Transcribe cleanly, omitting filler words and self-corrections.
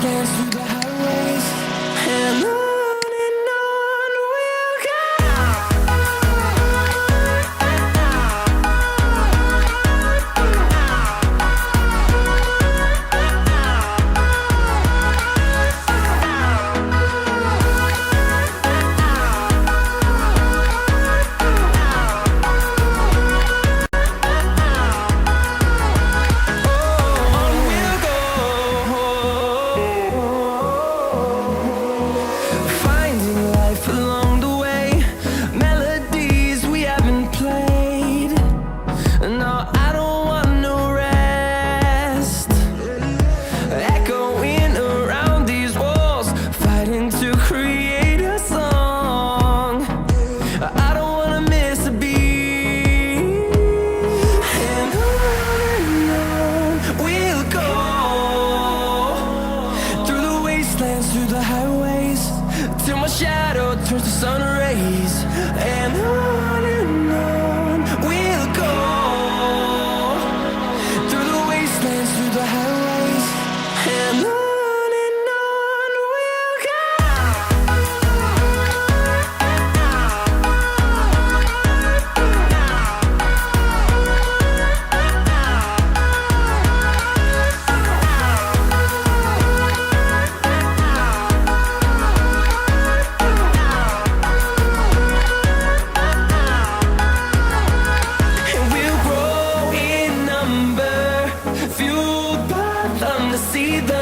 wastelands, through the highways, and on we'll through the highways, till my shadow turns to sun rays, and on we'll go, through the wastelands, through the highways, and on we'll go. See the